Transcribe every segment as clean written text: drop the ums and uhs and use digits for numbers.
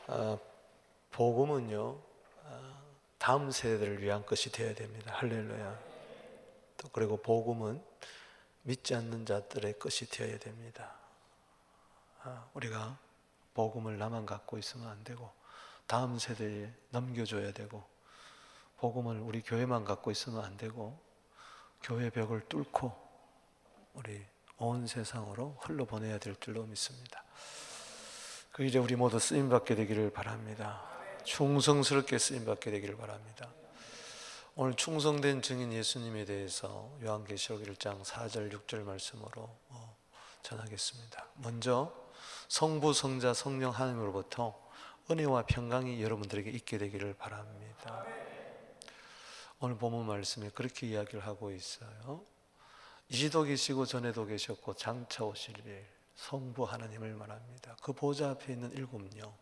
아, 복음은요, 다음 세대를 위한 것이 되어야 됩니다. 할렐루야. 또 그리고 복음은 믿지 않는 자들의 것이 되어야 됩니다. 우리가 복음을 나만 갖고 있으면 안 되고 다음 세대에 넘겨줘야 되고, 복음을 우리 교회만 갖고 있으면 안 되고 교회 벽을 뚫고 우리 온 세상으로 흘러보내야 될 줄로 믿습니다. 그 일에 우리 모두 쓰임받게 되기를 바랍니다. 충성스럽게 쓰임받게 되기를 바랍니다. 오늘 충성된 증인 예수님에 대해서 요한계시록 1장 4절 6절 말씀으로 전하겠습니다. 먼저 성부, 성자, 성령 하나님으로부터 은혜와 평강이 여러분들에게 있게 되기를 바랍니다. 오늘 본문 말씀에 그렇게 이야기를 하고 있어요. 이제도 계시고 전에도 계셨고 장차 오실 일 성부 하나님을 말합니다. 그 보좌 앞에 있는 7명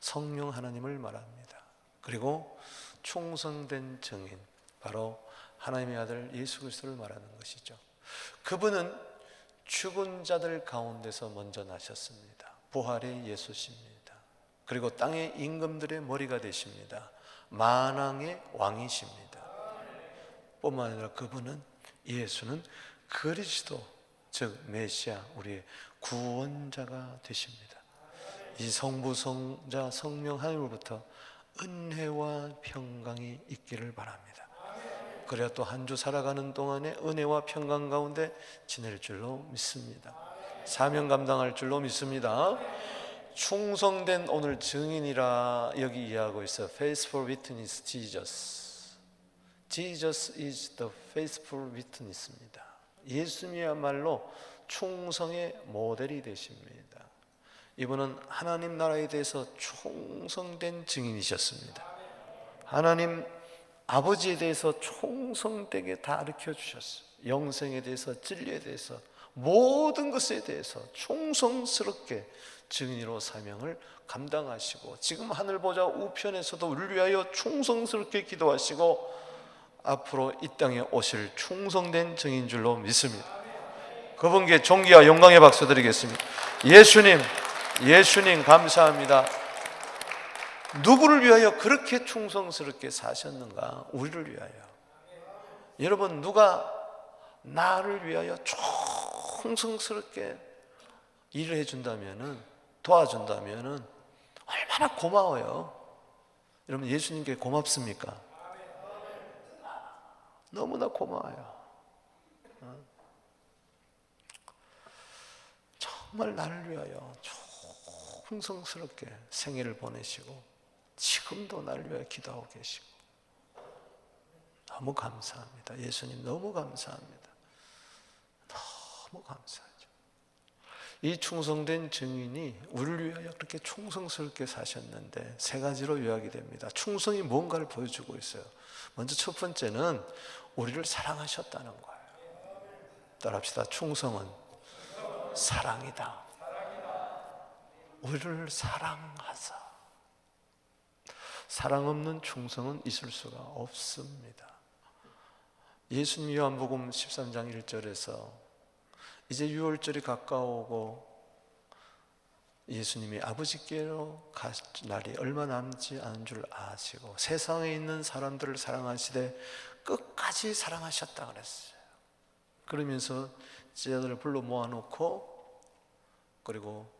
성령 하나님을 말합니다. 그리고 충성된 증인, 바로 하나님의 아들 예수 그리스도를 말하는 것이죠. 그분은 죽은 자들 가운데서 먼저 나셨습니다. 부활의 예수십니다. 그리고 땅의 임금들의 머리가 되십니다. 만왕의 왕이십니다. 뿐만 아니라 그분은, 예수는 그리스도, 즉 메시아, 우리의 구원자가 되십니다. 이 성부, 성자, 성령 하나님으로부터 은혜와 평강이 있기를 바랍니다. 그래야 또 한 주 살아가는 동안에 은혜와 평강 가운데 지낼 줄로 믿습니다. 사명 감당할 줄로 믿습니다. 충성된 오늘 증인이라 여기 이해하고 있어요. Faithful witness Jesus. Jesus is the faithful witness입니다. 예수님이야말로 충성의 모델이 되십니다. 이분은 하나님 나라에 대해서 충성된 증인이셨습니다. 하나님 아버지에 대해서 충성되게 다 가르쳐 주셨어요. 영생에 대해서, 진리에 대해서, 모든 것에 대해서 충성스럽게 증인으로 사명을 감당하시고, 지금 하늘 보좌 우편에서도 우리를 위하여 충성스럽게 기도하시고 앞으로 이 땅에 오실 충성된 증인 줄로 믿습니다. 그분께 존귀와 영광의 박수 드리겠습니다. 예수님 감사합니다. 누구를 위하여 그렇게 충성스럽게 사셨는가? 우리를 위하여. 여러분, 누가 나를 위하여 충성스럽게 일을 해준다면은, 도와준다면은 얼마나 고마워요. 여러분, 예수님께 고맙습니까? 너무나 고마워요. 정말 나를 위하여 충성스럽게 생애를 보내시고 지금도 나를 위하여 기도하고 계시고 너무 감사합니다. 예수님 너무 감사합니다. 너무 감사하죠. 이 충성된 증인이 우리를 위하여 그렇게 충성스럽게 사셨는데 세 가지로 요약이 됩니다. 충성이 뭔가를 보여주고 있어요. 먼저 첫 번째는 우리를 사랑하셨다는 거예요. 따라합시다. 충성은 사랑이다. 우리를 사랑하사. 사랑 없는 충성은 있을 수가 없습니다. 예수님 요한복음 13장 1절에서 이제 유월절이 가까우고 예수님이 아버지께로 갈 날이 얼마 남지 않은 줄 아시고 세상에 있는 사람들을 사랑하시되 끝까지 사랑하셨다 그랬어요. 그러면서 제자들을 불러 모아놓고 그리고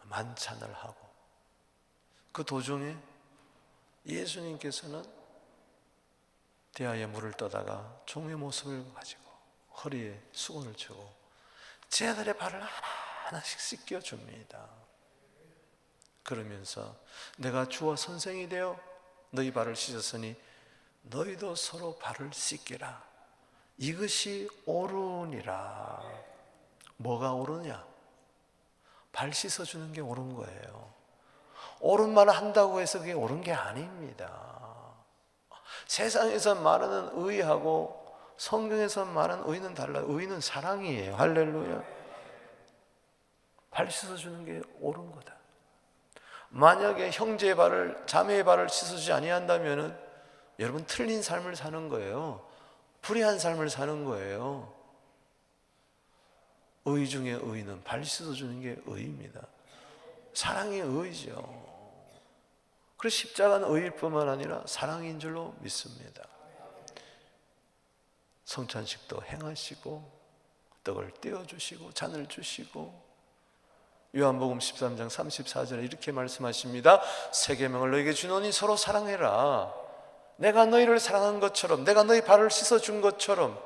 만찬을 하고, 그 도중에 예수님께서는 대야에 물을 떠다가 종의 모습을 가지고 허리에 수건을 주고 제자들의 발을 하나씩 씻겨줍니다. 그러면서 내가 주와 선생이 되어 너희 발을 씻었으니 너희도 서로 발을 씻기라. 이것이 옳으니라. 뭐가 옳으냐? 발 씻어주는 게 옳은 거예요. 옳은 말을 한다고 해서 그게 옳은 게 아닙니다. 세상에서 말하는 의하고 성경에서 말하는 의는 달라요. 의는 사랑이에요. 할렐루야. 발 씻어주는 게 옳은 거다. 만약에 형제의 발을, 자매의 발을 씻어주지 아니한다면은 여러분 틀린 삶을 사는 거예요. 불의한 삶을 사는 거예요. 의 중에 의는 발 씻어주는 게 의입니다. 사랑이 의죠. 그 십자가는 의일 뿐만 아니라 사랑인 줄로 믿습니다. 성찬식도 행하시고 떡을 떼어주시고 잔을 주시고, 요한복음 13장 34절에 이렇게 말씀하십니다. 새 계명을 너에게 주노니 서로 사랑해라. 내가 너희를 사랑한 것처럼, 내가 너희 발을 씻어준 것처럼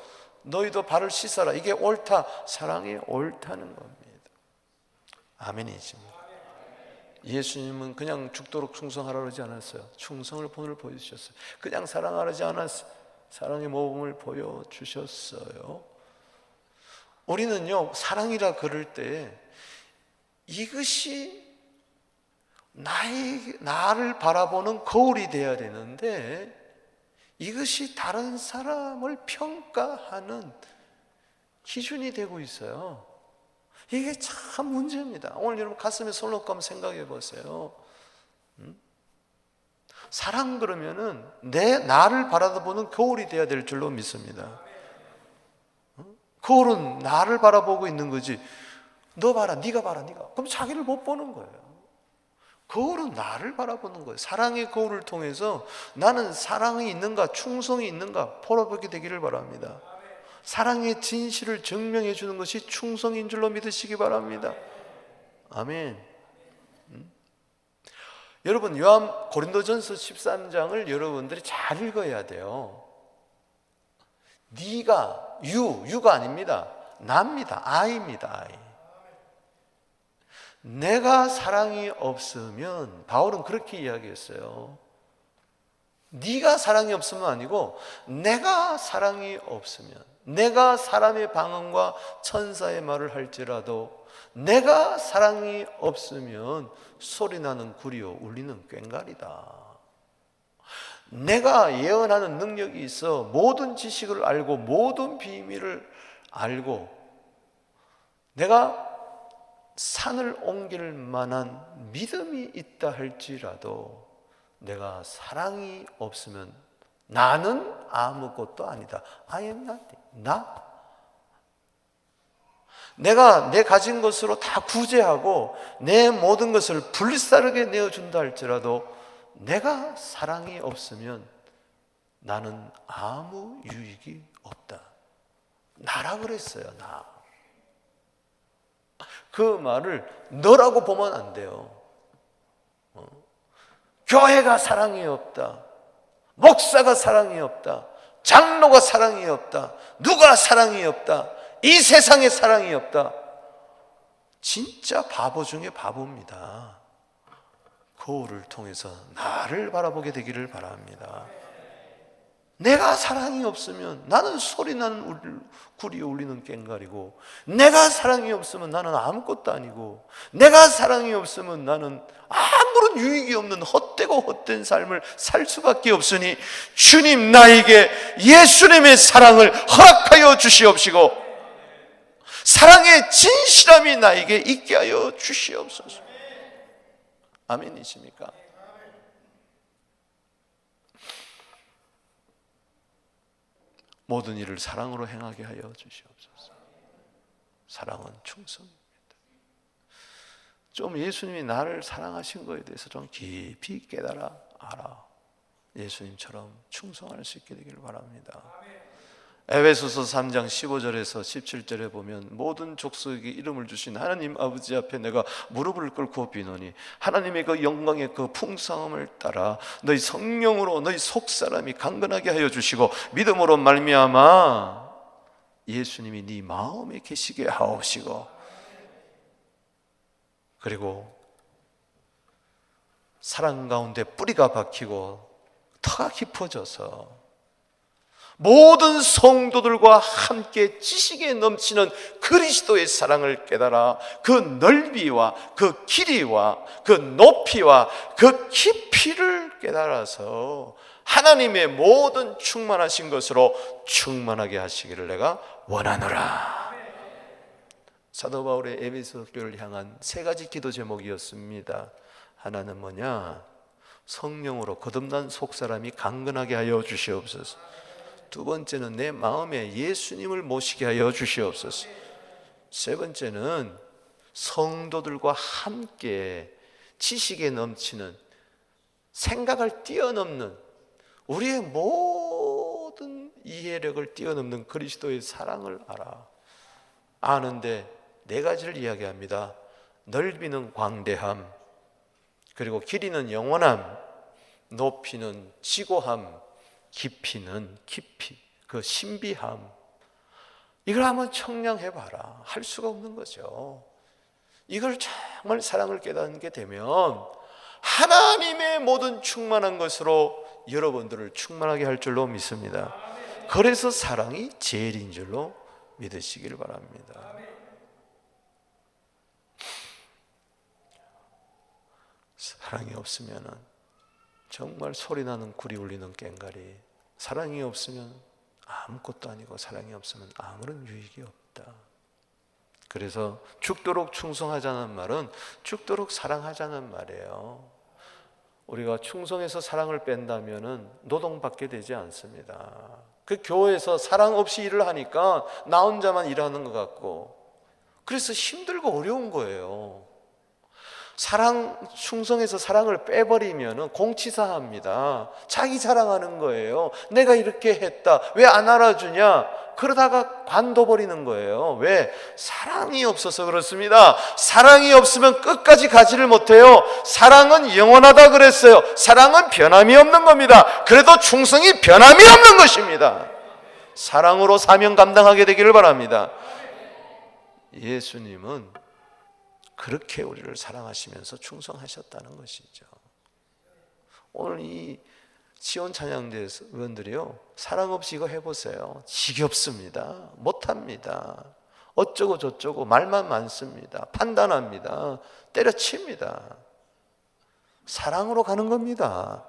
너희도 발을 씻어라. 이게 옳다, 사랑이 옳다는 겁니다. 아멘이십니다. 예수님은 그냥 죽도록 충성하라 그러지 않았어요. 충성을 본을 보여주셨어요. 그냥 사랑하지 않았어요. 사랑의 모범을 보여주셨어요. 우리는요, 사랑이라 그럴 때 이것이 나를 바라보는 거울이 돼야 되는데, 이것이 다른 사람을 평가하는 기준이 되고 있어요. 이게 참 문제입니다. 오늘 여러분 가슴에 손 놓고 한번 생각해 보세요. 사랑 그러면은 나를 바라보는 거울이 돼야 될 줄로 믿습니다. 거울은 나를 바라보고 있는 거지, 너 봐라, 네가 봐라, 네가. 그럼 자기를 못 보는 거예요. 거울은 나를 바라보는 거예요. 사랑의 거울을 통해서 나는 사랑이 있는가, 충성이 있는가 풀어보게 되기를 바랍니다. 사랑의 진실을 증명해 주는 것이 충성인 줄로 믿으시기 바랍니다. 아멘. 여러분, 고린도전서 13장을 여러분들이 잘 읽어야 돼요. 네가, 유가 아닙니다. 나입니다. I입니다. I. 내가 사랑이 없으면, 바울은 그렇게 이야기했어요. 네가 사랑이 없으면 아니고 내가 사랑이 없으면, 내가 사람의 방언과 천사의 말을 할지라도 내가 사랑이 없으면 소리나는 구리요 울리는 꽹과리다. 내가 예언하는 능력이 있어 모든 지식을 알고 모든 비밀을 알고 내가 산을 옮길 만한 믿음이 있다 할지라도 내가 사랑이 없으면 나는 아무것도 아니다. I am nothing. 내가 내 가진 것으로 다 구제하고 내 모든 것을 불사르게 내어준다 할지라도 내가 사랑이 없으면 나는 아무 유익이 없다. 나라 그랬어요. 나. 그 말을 너라고 보면 안 돼요. 교회가 사랑이 없다, 목사가 사랑이 없다, 장로가 사랑이 없다, 누가 사랑이 없다, 이 세상에 사랑이 없다. 진짜 바보 중에 바보입니다. 거울을 통해서 나를 바라보게 되기를 바랍니다. 내가 사랑이 없으면 나는 소리나는 구리 울리는 꽹과리고, 내가 사랑이 없으면 나는 아무것도 아니고, 내가 사랑이 없으면 나는 아무런 유익이 없는 헛되고 헛된 삶을 살 수밖에 없으니 주님 나에게 예수님의 사랑을 허락하여 주시옵시고 사랑의 진실함이 나에게 있게 하여 주시옵소서. 아멘이십니까? 모든 일을 사랑으로 행하게 하여 주시옵소서. 사랑은 충성입니다. 좀 예수님이 나를 사랑하신 것에 대해서 좀 깊이 깨달아 알아. 예수님처럼 충성할 수 있게 되기를 바랍니다. 에베소서 3장 15절에서 17절에 보면 모든 족속에게 이름을 주신 하나님 아버지 앞에 내가 무릎을 꿇고 비노니 하나님의 그 영광의 그 풍성함을 따라 너희 성령으로 너희 속사람이 강건하게 하여 주시고 믿음으로 말미암아 예수님이 네 마음에 계시게 하옵시고, 그리고 사랑 가운데 뿌리가 박히고 터가 깊어져서 모든 성도들과 함께 지식에 넘치는 그리스도의 사랑을 깨달아 그 넓이와 그 길이와 그 높이와 그 깊이를 깨달아서 하나님의 모든 충만하신 것으로 충만하게 하시기를 내가 원하노라. 사도 바울의 에베소 교회를 향한 세 가지 기도 제목이었습니다. 하나는 뭐냐? 성령으로 거듭난 속사람이 강건하게 하여 주시옵소서. 두 번째는 내 마음에 예수님을 모시게 하여 주시옵소서. 세 번째는 성도들과 함께 지식에 넘치는 생각을 뛰어넘는, 우리의 모든 이해력을 뛰어넘는 그리스도의 사랑을 아는데 네 가지를 이야기합니다. 넓이는 광대함, 그리고 길이는 영원함, 높이는 지고함, 깊이는 깊이, 그 신비함. 이걸 한번 청량해봐라. 할 수가 없는 거죠. 이걸 정말 사랑을 깨닫게 되면 하나님의 모든 충만한 것으로 여러분들을 충만하게 할 줄로 믿습니다. 그래서 사랑이 제일인 줄로 믿으시길 바랍니다. 사랑이 없으면 정말 소리나는 구리 울리는 꽹과리, 사랑이 없으면 아무것도 아니고 사랑이 없으면 아무런 유익이 없다. 그래서 죽도록 충성하자는 말은 죽도록 사랑하자는 말이에요. 우리가 충성해서 사랑을 뺀다면 노동받게 되지 않습니다. 그 교회에서 사랑 없이 일을 하니까 나 혼자만 일하는 것 같고, 그래서 힘들고 어려운 거예요. 사랑, 충성해서 사랑을 빼버리면 공치사합니다. 자기 자랑하는 거예요. 내가 이렇게 했다, 왜 안 알아주냐? 그러다가 관둬버리는 거예요. 왜? 사랑이 없어서 그렇습니다. 사랑이 없으면 끝까지 가지를 못해요. 사랑은 영원하다 그랬어요. 사랑은 변함이 없는 겁니다. 그래도 충성이 변함이 없는 것입니다. 사랑으로 사명 감당하게 되기를 바랍니다. 예수님은 그렇게 우리를 사랑하시면서 충성하셨다는 것이죠. 오늘 이 지원 찬양대 의원들이요, 사랑 없이 이거 해보세요. 지겹습니다. 못합니다. 어쩌고 저쩌고 말만 많습니다. 판단합니다. 때려칩니다. 사랑으로 가는 겁니다.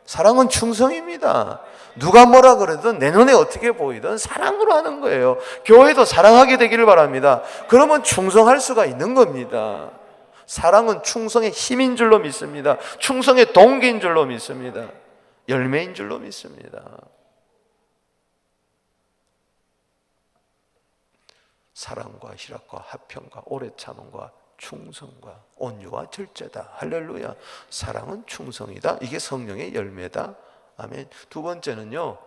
사랑은 충성입니다. 누가 뭐라 그래도 내 눈에 어떻게 보이든 사랑으로 하는 거예요. 교회도 사랑하게 되기를 바랍니다. 그러면 충성할 수가 있는 겁니다. 사랑은 충성의 힘인 줄로 믿습니다. 충성의 동기인 줄로 믿습니다. 열매인 줄로 믿습니다. 사랑과 희락과 화평과 오래 참음과 충성과 온유와 절제다. 할렐루야. 사랑은 충성이다. 이게 성령의 열매다. 아멘. 두 번째는요,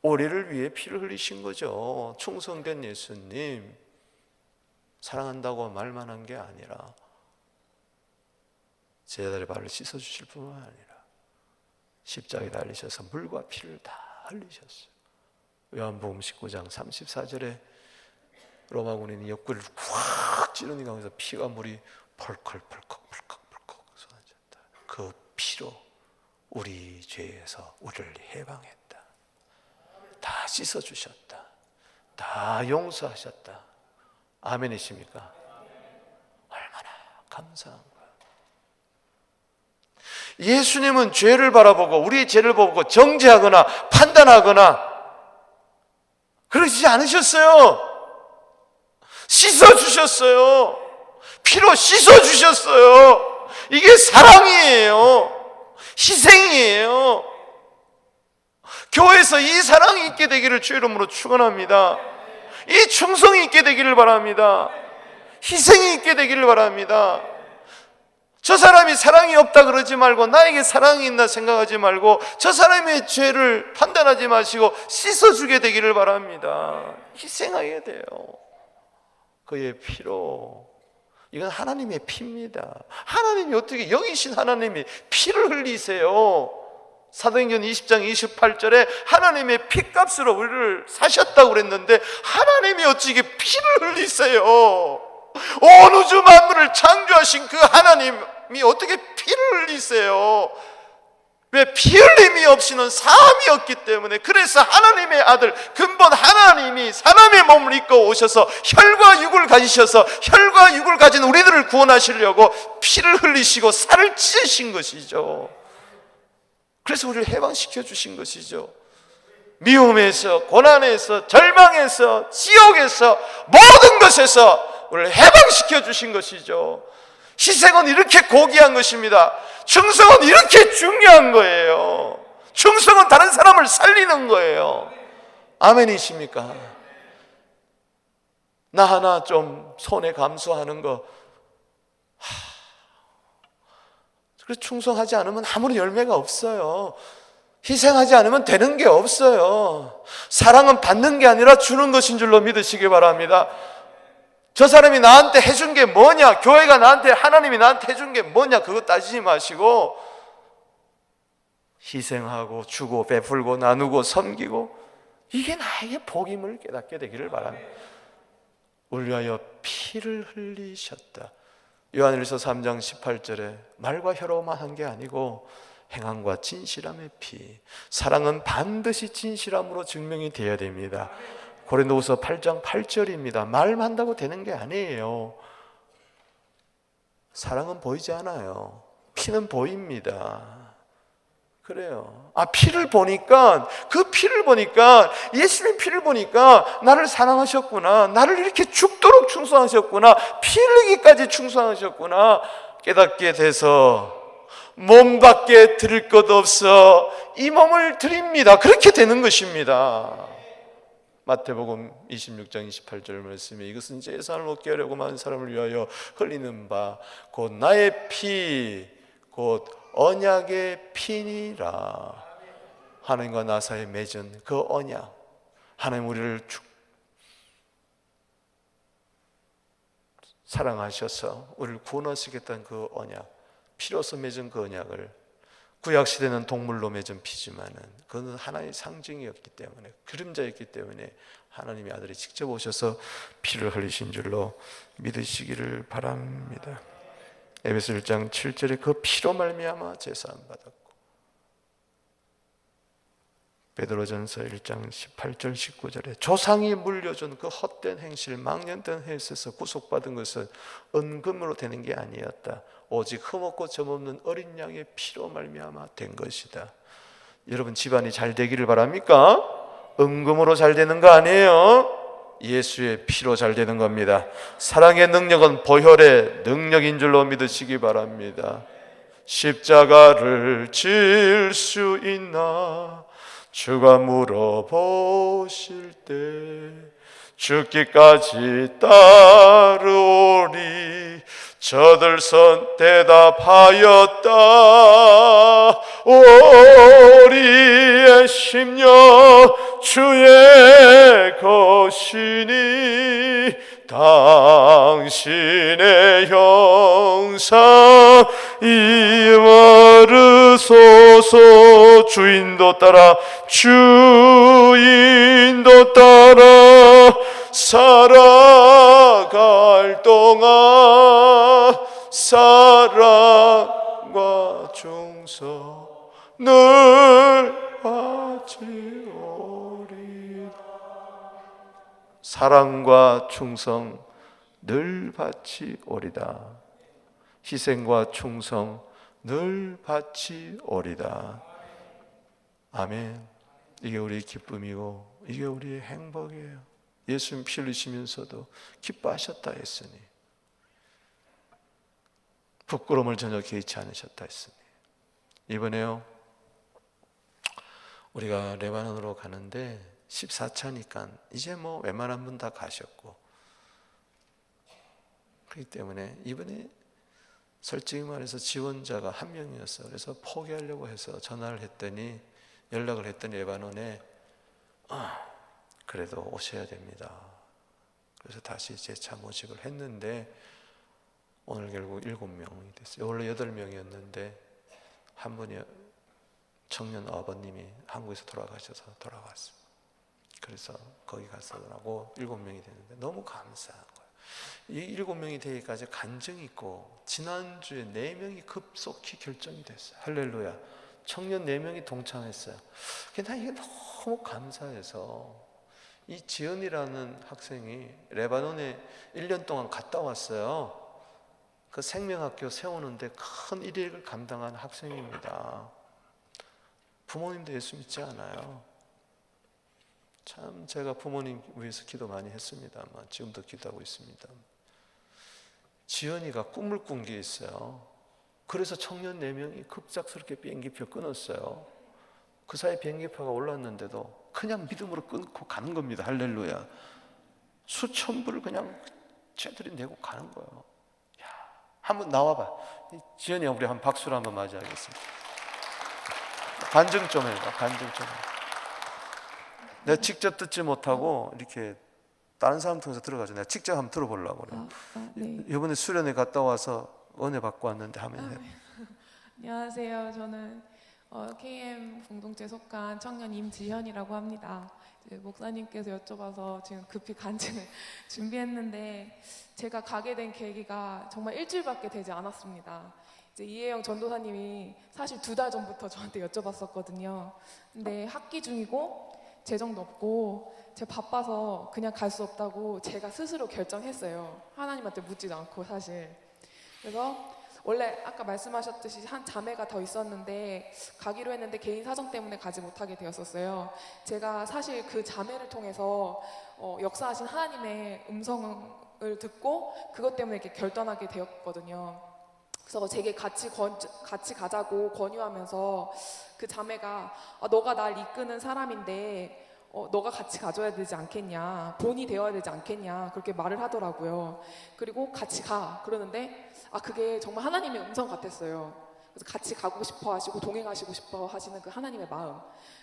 우리를 위해 피를 흘리신 거죠. 충성된 예수님, 사랑한다고 말만 한 게 아니라 제자들의 발을 씻어주실 뿐만 아니라 십자가에 달리셔서 물과 피를 다 흘리셨어요. 요한복음 19장 34절에 로마 군인이 옆구리를 확 찌르니까 거기서 피가 물이 펄컥펄컥 쏟아졌다. 그 피로 우리 죄에서 우리를 해방했다. 다 씻어주셨다. 다 용서하셨다. 아멘이십니까? 얼마나 감사한 거야. 예수님은 죄를 바라보고 우리의 죄를 보고 정죄하거나 판단하거나 그러지 않으셨어요. 씻어주셨어요. 피로 씻어주셨어요. 이게 사랑이에요. 희생이에요. 교회에서 이 사랑이 있게 되기를 주 이름으로 축원합니다. 이 충성이 있게 되기를 바랍니다. 희생이 있게 되기를 바랍니다. 저 사람이 사랑이 없다 그러지 말고, 나에게 사랑이 있나 생각하지 말고, 저 사람의 죄를 판단하지 마시고 씻어주게 되기를 바랍니다. 희생하게 돼요. 그의 피로. 이건 하나님의 피입니다. 하나님이 어떻게, 영이신 하나님이 피를 흘리세요. 사도행전 20장 28절에 하나님의 피값으로 우리를 사셨다고 그랬는데 하나님이 어찌게 피를 흘리세요? 온 우주 만물을 창조하신 그 하나님이 어떻게 피를 흘리세요? 왜? 피 흘림이 없이는 사함이 없기 때문에. 그래서 하나님의 아들, 근본 하나님이 사람의 몸을 입고 오셔서 혈과 육을 가지셔서 혈과 육을 가진 우리들을 구원하시려고 피를 흘리시고 살을 찢으신 것이죠. 그래서 우리를 해방시켜 주신 것이죠. 미움에서, 고난에서, 절망에서, 지옥에서, 모든 것에서 우리를 해방시켜 주신 것이죠. 희생은 이렇게 고귀한 것입니다. 충성은 이렇게 중요한 거예요. 충성은 다른 사람을 살리는 거예요. 아멘이십니까? 나 하나 좀 손해 감수하는 거 그래서 충성하지 않으면 아무런 열매가 없어요. 희생하지 않으면 되는 게 없어요. 사랑은 받는 게 아니라 주는 것인 줄로 믿으시기 바랍니다. 저 사람이 나한테 해준 게 뭐냐, 교회가 나한테, 하나님이 나한테 해준 게 뭐냐, 그거 따지지 마시고 희생하고 주고 베풀고 나누고 섬기고, 이게 나에게 복임을 깨닫게 되기를 바랍니다. 우리 위하여 피를 흘리셨다. 요한일서 3장 18절에 말과 혀로만 한 게 아니고 행함과 진실함의 피, 사랑은 반드시 진실함으로 증명이 되어야 됩니다. 고린도후서 8장 8절입니다. 말만 한다고 되는 게 아니에요. 사랑은 보이지 않아요. 피는 보입니다. 그래요. 피를 보니까, 그 피를 보니까, 예수님 피를 보니까 나를 사랑하셨구나, 나를 이렇게 죽도록 충성하셨구나, 피 흘리기까지 충성하셨구나 깨닫게 돼서 몸밖에 드릴 것 없어 이 몸을 드립니다. 그렇게 되는 것입니다. 마태복음 26장 28절 말씀에 이것은 제사를 얻게 하려고 많은 사람을 위하여 흘리는 바 곧 나의 피 곧 언약의 피니라. 하나님과 나 사이에 맺은 그 언약, 하나님 우리를 사랑하셔서 우리를 구원하시겠다는 그 언약, 피로서 맺은 그 언약을, 구약시대는 동물로 맺은 피지만은 그건 하나의 상징이었기 때문에, 그림자였기 때문에 하나님의 아들이 직접 오셔서 피를 흘리신 줄로 믿으시기를 바랍니다. 에베소 1장 7절에 그 피로 말미암아 제사함 받았고, 베드로전서 1장 18절 19절에 조상이 물려준 그 헛된 행실, 망령된 행실에서 구속받은 것은 은금으로 되는 게 아니었다. 오직 흠없고 점없는 어린 양의 피로 말미암아 된 것이다. 여러분 집안이 잘 되기를 바랍니까? 은금으로 잘 되는 거 아니에요. 예수의 피로 잘 되는 겁니다. 사랑의 능력은 보혈의 능력인 줄로 믿으시기 바랍니다. 십자가를 질 수 있나 주가 물어보실 때 죽기까지 따르오리 저들선 대답하였다. 우리의 심령 주의 것이니 당신의 형상 이와르소서. 주인도 따라 주인도 따라 살아갈 동안 사랑과 충성 늘 바치오리. 사랑과 충성 늘 바치오리다. 희생과 충성 늘 바치오리다. 아멘. 이게 우리의 기쁨이고 이게 우리의 행복이에요. 예수님 피 흘리시면서도 기뻐하셨다 했으니, 부끄러움을 전혀 개의치 않으셨다 했으니, 이번에요 우리가 레바논으로 가는데 14차니까 이제 뭐 웬만한 분 다 가셨고, 그렇기 때문에 이번에 솔직히 말해서 지원자가 한 명이었어요. 그래서 포기하려고 해서 전화를 했더니, 연락을 했더니 레바논에 그래도 오셔야 됩니다. 그래서 다시 재차 모집을 했는데 오늘 결국 7명이 됐어요. 원래 8명이었는데 한 분이 청년 아버님이 한국에서 돌아가셔서 돌아갔어요. 그래서 거기 가서라고 7명이 됐는데 너무 감사한 거예요. 이 7명이 되기까지 간증이 있고, 지난주에 4명이 급속히 결정이 됐어요. 할렐루야. 청년 4명이 동참했어요. 근데 난 이게 너무 감사해서, 이 지연이라는 학생이 레바논에 1년 동안 갔다 왔어요. 그 생명학교 세우는데 큰 일을 감당한 학생입니다. 부모님도 예수 믿지 않아요. 참 제가 부모님 위해서 기도 많이 했습니다만 지금도 기도하고 있습니다. 지연이가 꿈을 꾼 게 있어요. 그래서 청년 4명이 급작스럽게 비행기표 끊었어요. 그 사이 비행기표가 올랐는데도 그냥 믿음으로 끊고 가는 겁니다. 할렐루야. 수천 불을 그냥 쟤들이 내고 가는 거예요. 야, 한번 나와봐. 지연이 형, 우리 한 박수로 한번 맞이하겠습니다. 간증 좀 해봐. 간증 좀 해봐. 내가 직접 듣지 못하고 이렇게 다른 사람 통해서 들어가죠. 내가 직접 한번 들어보려고 그래. 네. 이번에 수련회 갔다 와서 은혜 받고 왔는데 하면 해. 안녕하세요. 저는 KM 공동체에 속한 청년 임지현이라고 합니다. 이제 목사님께서 여쭤봐서 지금 급히 간증을 준비했는데, 제가 가게 된 계기가 정말 일주일밖에 되지 않았습니다. 이제 이혜영 전도사님이 사실 2달 전부터 저한테 여쭤봤었거든요. 근데 학기 중이고 재정도 없고 제가 바빠서 그냥 갈 수 없다고 제가 스스로 결정했어요. 하나님한테 묻지도 않고 사실. 그래서 원래 아까 말씀하셨듯이 한 자매가 더 있었는데 가기로 했는데 개인 사정 때문에 가지 못하게 되었었어요. 제가 사실 그 자매를 통해서 역사하신 하나님의 음성을 듣고 그것 때문에 이렇게 결단하게 되었거든요. 그래서 제게 같이 가자고 권유하면서 그 자매가 너가 날 이끄는 사람인데 너가 같이 가줘야 되지 않겠냐, 본이 되어야 되지 않겠냐, 그렇게 말을 하더라고요. 그리고 같이 가 그러는데 그게 정말 하나님의 음성 같았어요. 그래서 같이 가고 싶어 하시고 동행하시고 싶어 하시는 그 하나님의 마음.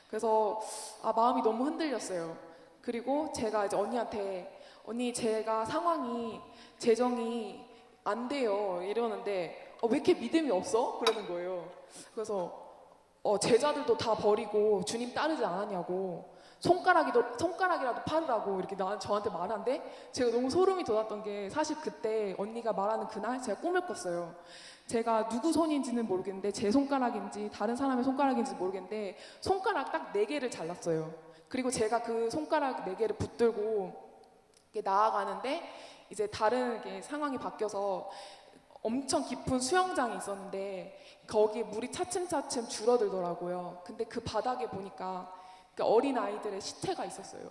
그래서 마음이 너무 흔들렸어요. 그리고 제가 이제 언니한테 언니 제가 상황이 재정이 안 돼요 이러는데 왜 이렇게 믿음이 없어? 그러는 거예요. 그래서 제자들도 다 버리고 주님 따르지 않았냐고, 손가락이라도 팔으라고 이렇게 저한테 말하는데, 제가 너무 소름이 돋았던 게 사실 그때 언니가 말하는 그날 제가 꿈을 꿨어요. 제가 누구 손인지는 모르겠는데 제 손가락인지 다른 사람의 손가락인지 모르겠는데 손가락 딱 4개를 잘랐어요. 그리고 제가 그 손가락 4개를 붙들고 이렇게 나아가는데 이제 다른 이렇게 상황이 바뀌어서 엄청 깊은 수영장이 있었는데 거기에 물이 차츰차츰 줄어들더라고요. 근데 그 바닥에 보니까 어린 아이들의 시체가 있었어요.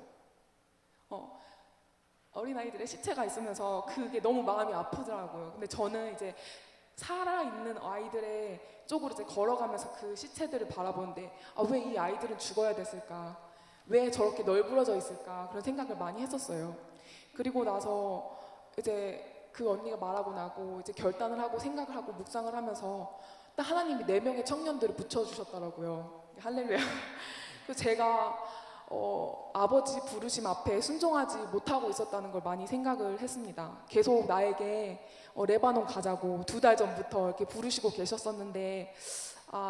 어린 아이들의 시체가 있으면서 그게 너무 마음이 아프더라고요. 근데 저는 이제 살아있는 아이들의 쪽으로 이제 걸어가면서 그 시체들을 바라보는데 왜 이 아이들은 죽어야 됐을까? 왜 저렇게 널브러져 있을까? 그런 생각을 많이 했었어요. 그리고 나서 이제 그 언니가 말하고 나고 이제 결단을 하고 생각을 하고 묵상을 하면서 딱 하나님이 4명의 청년들을 붙여주셨더라고요. 할렐루야. 그래서 제가 아버지 부르심 앞에 순종하지 못하고 있었다는 걸 많이 생각을 했습니다. 계속 나에게 레바논 가자고 2달 전부터 이렇게 부르시고 계셨었는데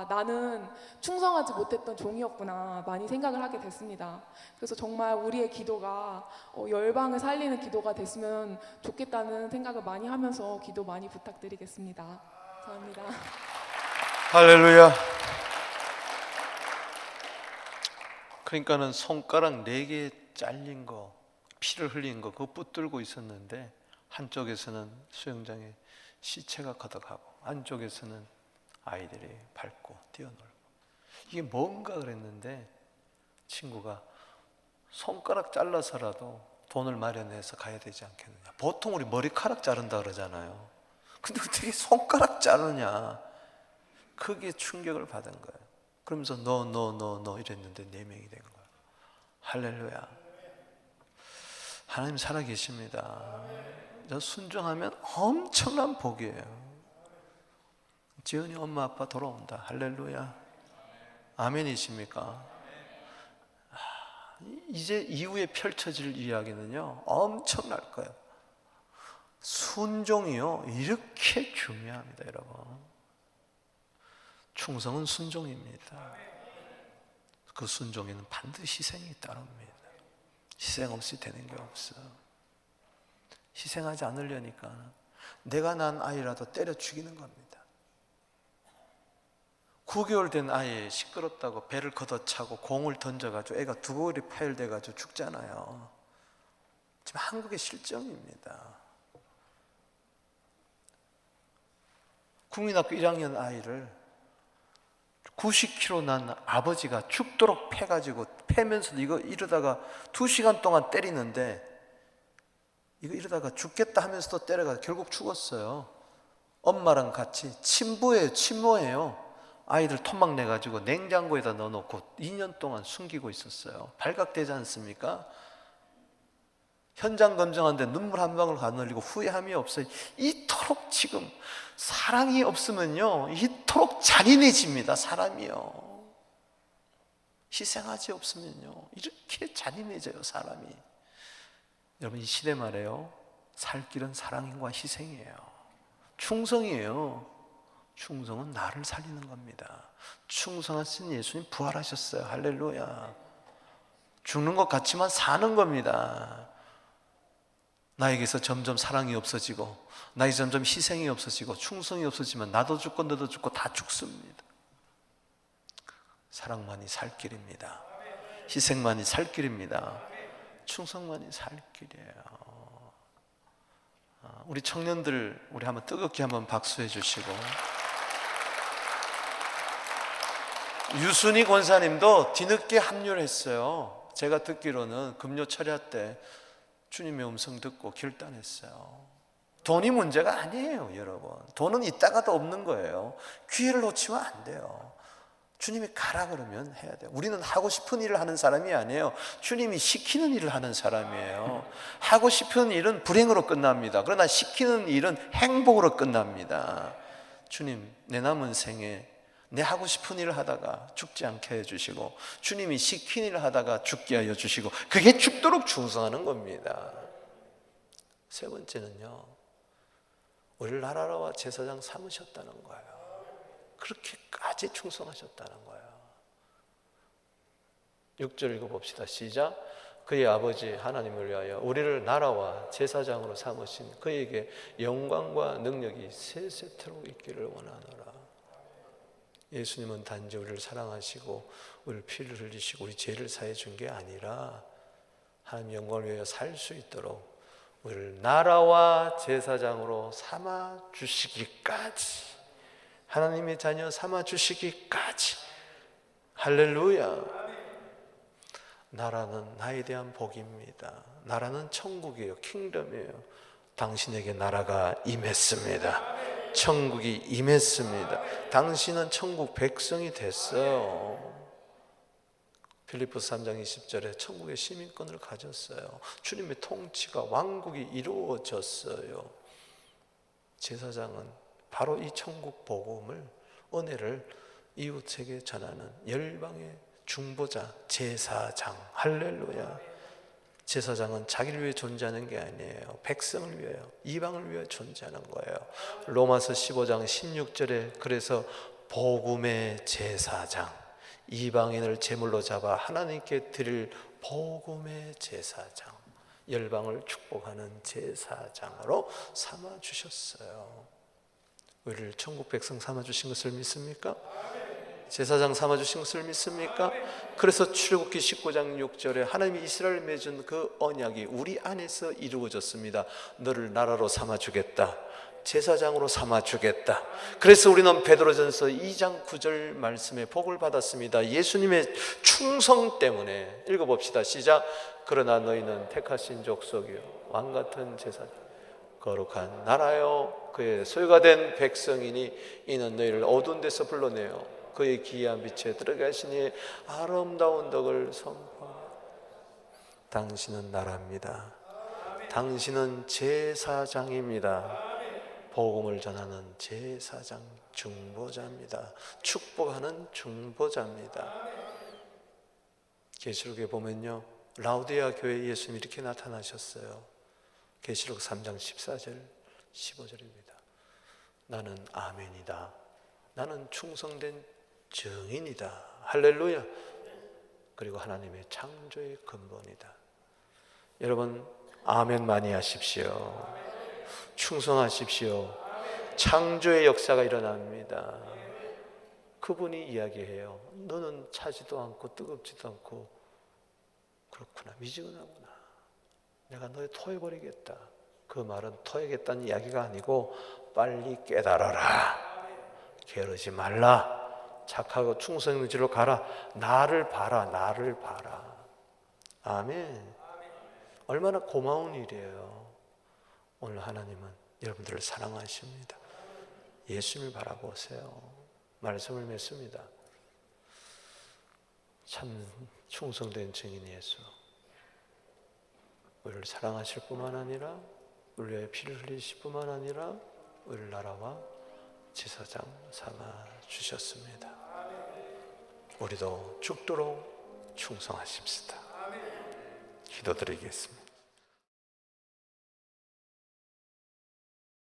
나는 충성하지 못했던 종이었구나 많이 생각을 하게 됐습니다. 그래서 정말 우리의 기도가 열방을 살리는 기도가 됐으면 좋겠다는 생각을 많이 하면서 기도 많이 부탁드리겠습니다. 감사합니다. 할렐루야. 그러니까는 손가락 4개 잘린 거, 피를 흘린 거 그거 붙들고 있었는데 한쪽에서는 수영장에 시체가 걷어가고 한쪽에서는 아이들이 밟고 뛰어놀고, 이게 뭔가 그랬는데 친구가 손가락 잘라서라도 돈을 마련해서 가야 되지 않겠느냐. 보통 우리 머리카락 자른다 그러잖아요. 근데 어떻게 손가락 자르냐. 크게 충격을 받은 거예요. 그러면서 너 이랬는데 4명이 된 거예요. 할렐루야. 하나님 살아계십니다. 저 순종하면 엄청난 복이에요. 지은이 엄마 아빠 돌아온다. 할렐루야. 아멘이십니까? 이제 이후에 펼쳐질 이야기는요 엄청날 거예요. 순종이요 이렇게 중요합니다. 여러분, 충성은 순종입니다. 그 순종에는 반드시 희생이 따릅니다. 희생 없이 되는 게 없어. 희생하지 않으려니까 내가 낳은 아이라도 때려 죽이는 겁니다. 9개월 된 아이 시끄럽다고 배를 걷어차고 공을 던져가지고 애가 두골이 파열돼가지고 죽잖아요. 지금 한국의 실정입니다. 국민학교 1학년 아이를 90kg 난 아버지가 죽도록 패가지고 패면서도 이거 이러다가 2시간 동안 때리는데 이거 이러다가 죽겠다 하면서도 때려가 결국 죽었어요. 엄마랑 같이 친모예요. 아이들 토막 내가지고 냉장고에다 넣어놓고 2년 동안 숨기고 있었어요. 발각되지 않습니까? 현장 검증하는데 눈물 한 방울 안 흘리고 후회함이 없어요. 이토록 지금 사랑이 없으면요, 이토록 잔인해집니다. 사람이요, 희생하지 없으면요 이렇게 잔인해져요 사람이. 여러분, 이 시대 말이에요, 살 길은 사랑과 희생이에요. 충성이에요. 충성은 나를 살리는 겁니다. 충성하신 예수님 부활하셨어요. 할렐루야. 죽는 것 같지만 사는 겁니다. 나에게서 점점 사랑이 없어지고, 나에게 점점 희생이 없어지고, 충성이 없어지면 나도 죽고 너도 죽고 다 죽습니다. 사랑만이 살 길입니다. 희생만이 살 길입니다. 충성만이 살 길이에요. 우리 청년들, 우리 한번 뜨겁게 한번 박수해 주시고, 유순희 권사님도 뒤늦게 합류를 했어요. 제가 듣기로는 금요 철야 때 주님의 음성 듣고 결단했어요. 돈이 문제가 아니에요, 여러분. 돈은 있다가도 없는 거예요. 기회를 놓치면 안 돼요. 주님이 가라 그러면 해야 돼요. 우리는 하고 싶은 일을 하는 사람이 아니에요. 주님이 시키는 일을 하는 사람이에요. 하고 싶은 일은 불행으로 끝납니다. 그러나 시키는 일은 행복으로 끝납니다. 주님, 내 남은 생에 내 하고 싶은 일을 하다가 죽지 않게 해주시고, 주님이 시킨 일을 하다가 죽게 하여 주시고, 그게 죽도록 충성하는 겁니다. 세 번째는요, 우리를 나라와 제사장 삼으셨다는 거예요. 그렇게까지 충성하셨다는 거예요. 6절 읽어봅시다. 시작. 그의 아버지 하나님을 위하여 우리를 나라와 제사장으로 삼으신 그에게 영광과 능력이 세세토록 있기를 원하노라. 예수님은 단지 우리를 사랑하시고 우리를 피를 흘리시고 우리 죄를 사해 준 게 아니라 하나님 영광을 위하여 살 수 있도록 우리를 나라와 제사장으로 삼아 주시기까지, 하나님의 자녀 삼아 주시기까지. 할렐루야. 나라는 나에 대한 복입니다. 나라는 천국이에요. 킹덤이에요. 당신에게 나라가 임했습니다. 천국이 임했습니다. 당신은 천국 백성이 됐어요. 빌립보서 3장 20절에 천국의 시민권을 가졌어요. 주님의 통치가, 왕국이 이루어졌어요. 제사장은 바로 이 천국 복음을, 은혜를 이웃에게 전하는 열방의 중보자, 제사장. 할렐루야. 제사장은 자기를 위해 존재하는 게 아니에요. 백성을 위하여, 이방을 위해 존재하는 거예요. 로마서 15장 16절에 그래서 복음의 제사장, 이방인을 제물로 잡아 하나님께 드릴 복음의 제사장, 열방을 축복하는 제사장으로 삼아주셨어요. 우리를 천국 백성 삼아주신 것을 믿습니까? 제사장 삼아주신 것을 믿습니까? 그래서 출애굽기 19장 6절에 하나님이 이스라엘 맺은 그 언약이 우리 안에서 이루어졌습니다. 너를 나라로 삼아주겠다, 제사장으로 삼아주겠다. 그래서 우리는 베드로전서 2장 9절 말씀에 복을 받았습니다. 예수님의 충성 때문에. 읽어봅시다. 시작. 그러나 너희는 택하신 족속이요 왕같은 제사장, 거룩한 나라요 그의 소유가 된 백성이니 이는 너희를 어두운 데서 불러내어 그의 기이한 빛에 들어가시니 아름다운 덕을 선포하라. 당신은 나라입니다. 당신은 제사장입니다. 복음을 전하는 제사장, 중보자입니다. 축복하는 중보자입니다. 계시록에 보면요, 라우디아 교회에 예수님이 이렇게 나타나셨어요. 계시록 3장 14절 15절입니다. 나는 아멘이다. 나는 충성된 증인이다. 할렐루야. 그리고 하나님의 창조의 근본이다. 여러분, 아멘 많이 하십시오. 충성하십시오. 창조의 역사가 일어납니다. 그분이 이야기해요. 너는 차지도 않고 뜨겁지도 않고 그렇구나, 미지근하구나. 내가 너를 토해버리겠다. 그 말은 토해겠다는 이야기가 아니고 빨리 깨달아라. 게으르지 말라. 착하고 충성의 길로 가라. 나를 봐라. 나를 봐라. 아멘. 얼마나 고마운 일이에요. 오늘 하나님은 여러분들을 사랑하십니다. 예수님을 바라보세요. 말씀을 맺습니다. 참 충성된 증인 예수. 우리를 사랑하실 뿐만 아니라 우리의 피를 흘리실 뿐만 아니라 우리를 나라와 제사장 삼아 주셨습니다. 우리도 죽도록 충성하십시다. 기도드리겠습니다.